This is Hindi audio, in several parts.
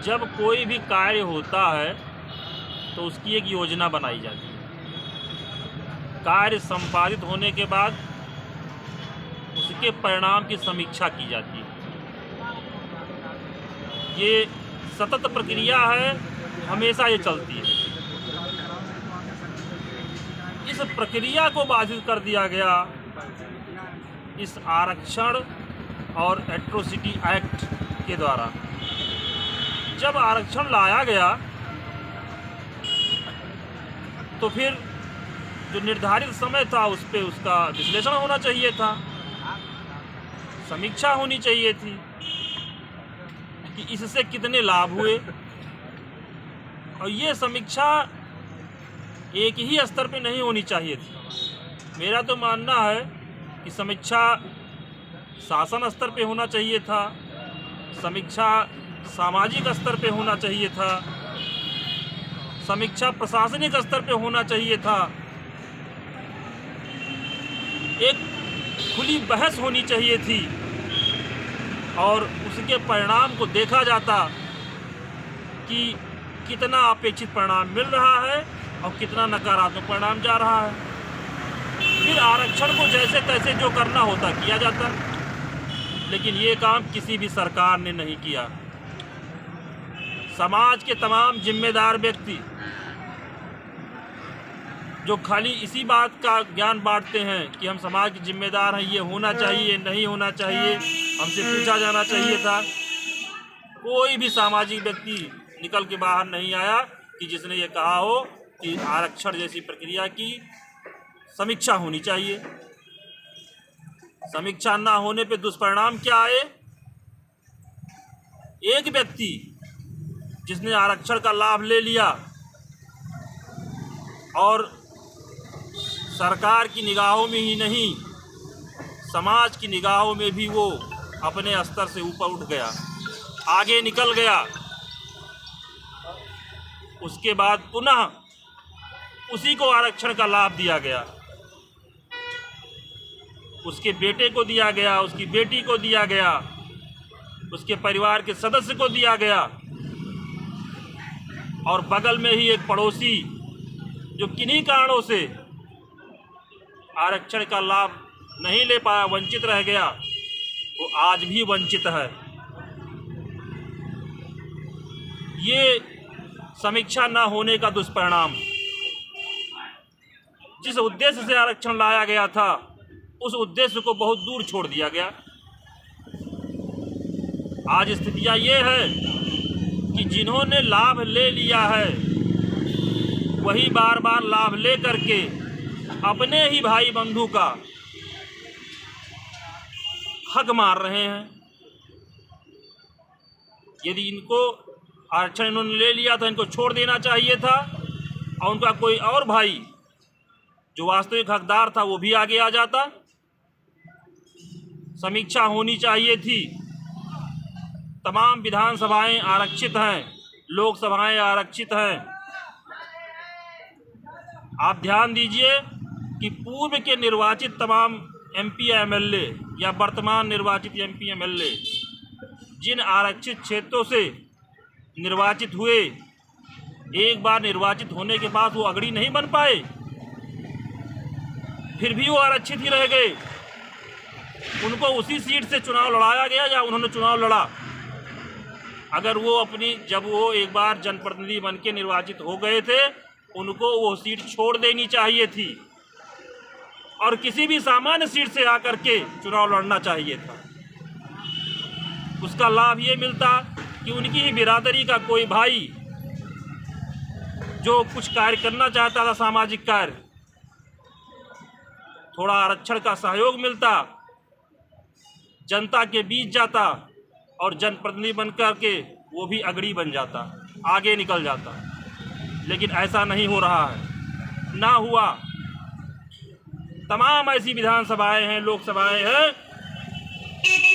जब कोई भी कार्य होता है तो उसकी एक योजना बनाई जाती है। कार्य संपादित होने के बाद उसके परिणाम की समीक्षा की जाती है। ये सतत प्रक्रिया है, हमेशा ये चलती है। इस प्रक्रिया को बाधित कर दिया गया इस आरक्षण और एट्रोसिटी एक्ट के द्वारा। जब आरक्षण लाया गया तो फिर जो निर्धारित समय था उस पे उसका विश्लेषण होना चाहिए था, समीक्षा होनी चाहिए थी कि इससे कितने लाभ हुए। और ये समीक्षा एक ही स्तर पे नहीं होनी चाहिए थी। मेरा तो मानना है कि समीक्षा शासन स्तर पे होना चाहिए था, समीक्षा सामाजिक स्तर पे होना चाहिए था, समीक्षा प्रशासनिक स्तर पे होना चाहिए था। एक खुली बहस होनी चाहिए थी और उसके परिणाम को देखा जाता कि कितना अपेक्षित परिणाम मिल रहा है और कितना नकारात्मक परिणाम जा रहा है। फिर आरक्षण को जैसे तैसे जो करना होता किया जाता, लेकिन ये काम किसी भी सरकार ने नहीं किया। समाज के तमाम जिम्मेदार व्यक्ति जो खाली इसी बात का ज्ञान बांटते हैं कि हम समाज के जिम्मेदार हैं, ये होना चाहिए, नहीं होना चाहिए, हमसे पूछा जाना चाहिए था, कोई भी सामाजिक व्यक्ति निकल के बाहर नहीं आया कि जिसने ये कहा हो कि आरक्षण जैसी प्रक्रिया की समीक्षा होनी चाहिए। समीक्षा ना होने पे दुष्परिणाम क्या आए? एक व्यक्ति जिसने आरक्षण का लाभ ले लिया और सरकार की निगाहों में ही नहीं, समाज की निगाहों में भी वो अपने स्तर से ऊपर उठ गया, आगे निकल गया। उसके बाद पुनः उसी को आरक्षण का लाभ दिया गया, उसके बेटे को दिया गया, उसकी बेटी को दिया गया, उसके परिवार के सदस्य को दिया गया। और बगल में ही एक पड़ोसी जो किन्हीं कारणों से आरक्षण का लाभ नहीं ले पाया, वंचित रह गया, वो आज भी वंचित है। ये समीक्षा न होने का दुष्परिणाम। जिस उद्देश्य से आरक्षण लाया गया था उस उद्देश्य को बहुत दूर छोड़ दिया गया। आज स्थितियां ये है कि जिन्होंने लाभ ले लिया है वही बार बार लाभ ले करके अपने ही भाई बंधु का हक मार रहे हैं। यदि इनको आरक्षण इन्होंने ले लिया था, इनको छोड़ देना चाहिए था और उनका कोई और भाई जो वास्तविक हकदार था वो भी आगे आ जाता। समीक्षा होनी चाहिए थी। तमाम विधानसभाएं आरक्षित हैं, लोकसभाएं आरक्षित हैं। आप ध्यान दीजिए कि पूर्व के निर्वाचित तमाम एमपी एमएलए या वर्तमान निर्वाचित एमपी एमएलए जिन आरक्षित क्षेत्रों से निर्वाचित हुए, एक बार निर्वाचित होने के बाद वो अग्रणी नहीं बन पाए, फिर भी वो आरक्षित ही रह गए। उनको उसी सीट से चुनाव लड़ाया गया या उन्होंने चुनाव लड़ा। अगर वो जब वो एक बार जनप्रतिनिधि बन के निर्वाचित हो गए थे, उनको वो सीट छोड़ देनी चाहिए थी और किसी भी सामान्य सीट से आकर के चुनाव लड़ना चाहिए था। उसका लाभ ये मिलता कि उनकी ही बिरादरी का कोई भाई जो कुछ कार्य करना चाहता था, सामाजिक कार्य, थोड़ा आरक्षण का सहयोग मिलता, जनता के बीच जाता और जनप्रतिनिधि बनकर के वो भी अग्रणी बन जाता, आगे निकल जाता। लेकिन ऐसा नहीं हो रहा है, ना हुआ। तमाम ऐसी विधानसभाएं हैं, लोकसभाएं हैं,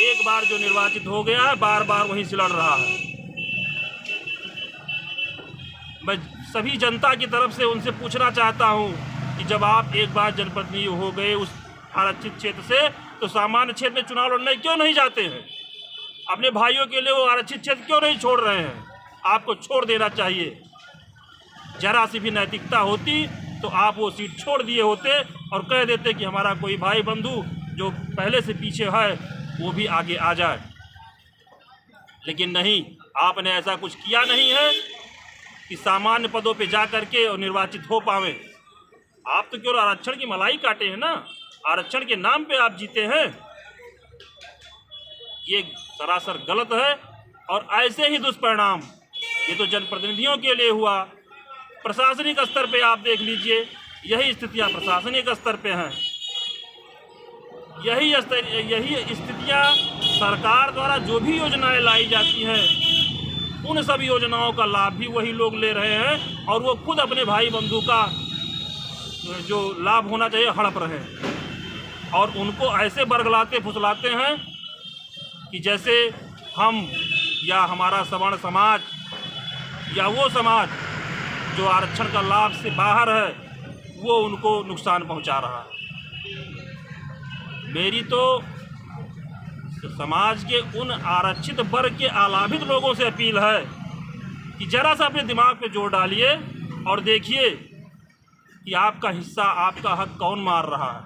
एक बार जो निर्वाचित हो गया है बार बार वहीं से लड़ रहा है। मैं सभी जनता की तरफ से उनसे पूछना चाहता हूं कि जब आप एक बार जनप्रतिनिधि हो गए उस आरक्षित क्षेत्र से, तो सामान्य क्षेत्र में चुनाव लड़ने क्यों नहीं जाते हैं? अपने भाइयों के लिए वो आरक्षित क्षेत्र क्यों नहीं छोड़ रहे हैं? आपको छोड़ देना चाहिए। जरा सी भी नैतिकता होती तो आप वो सीट छोड़ दिए होते और कह देते कि हमारा कोई भाई बंधु जो पहले से पीछे है वो भी आगे आ जाए। लेकिन नहीं, आपने ऐसा कुछ किया नहीं है कि सामान्य पदों पे जा करके और निर्वाचित हो पावे। आप तो केवल आरक्षण की मलाई काटे हैं ना, आरक्षण के नाम पे आप जीते हैं। ये सरासर गलत है और ऐसे ही दुष्परिणाम ये तो जनप्रतिनिधियों के लिए हुआ। प्रशासनिक स्तर पे आप देख लीजिए, यही स्थितियां प्रशासनिक स्तर पे हैं। यही स्थितियां सरकार द्वारा जो भी योजनाएं लाई जाती हैं उन सब योजनाओं का लाभ भी वही लोग ले रहे हैं और वो खुद अपने भाई बंधु का जो लाभ होना चाहिए हड़प रहे हैं और उनको ऐसे बरगलाते फुसलाते हैं कि जैसे हम या हमारा सवर्ण समाज या वो समाज जो आरक्षण का लाभ से बाहर है वो उनको नुकसान पहुंचा रहा है। मेरी तो समाज के उन आरक्षित वर्ग के अलाभित लोगों से अपील है कि जरा सा अपने दिमाग पे जोर डालिए और देखिए कि आपका हिस्सा, आपका हक कौन मार रहा है।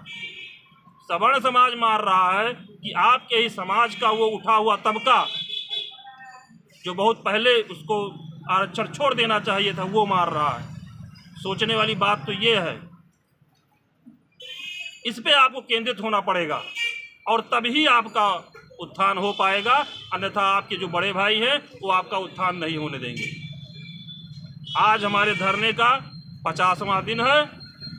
सवर्ण समाज मार रहा है कि आपके ही समाज का वो उठा हुआ तबका जो बहुत पहले उसको आरक्षण छोड़ देना चाहिए था वो मार रहा है। सोचने वाली बात तो ये है, इस पे आपको केंद्रित होना पड़ेगा और तभी आपका उत्थान हो पाएगा, अन्यथा आपके जो बड़े भाई हैं वो आपका उत्थान नहीं होने देंगे। आज हमारे धरने का 50वां दिन है।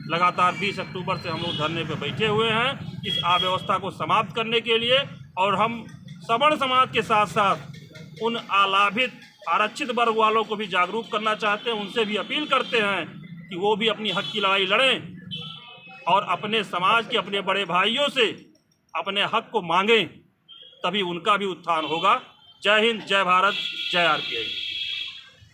लगातार 20 अक्टूबर से हम लोग धरने पे बैठे हुए हैं इस अव्यवस्था को समाप्त करने के लिए और हम सवर्ण समाज के साथ साथ उन अलाभित आरक्षित वर्ग वालों को भी जागरूक करना चाहते हैं। उनसे भी अपील करते हैं कि वो भी अपनी हक की लड़ाई लड़ें और अपने समाज के अपने बड़े भाइयों से अपने हक को मांगें, तभी उनका भी उत्थान होगा। जय हिंद, जय भारत, जय आरपीआई।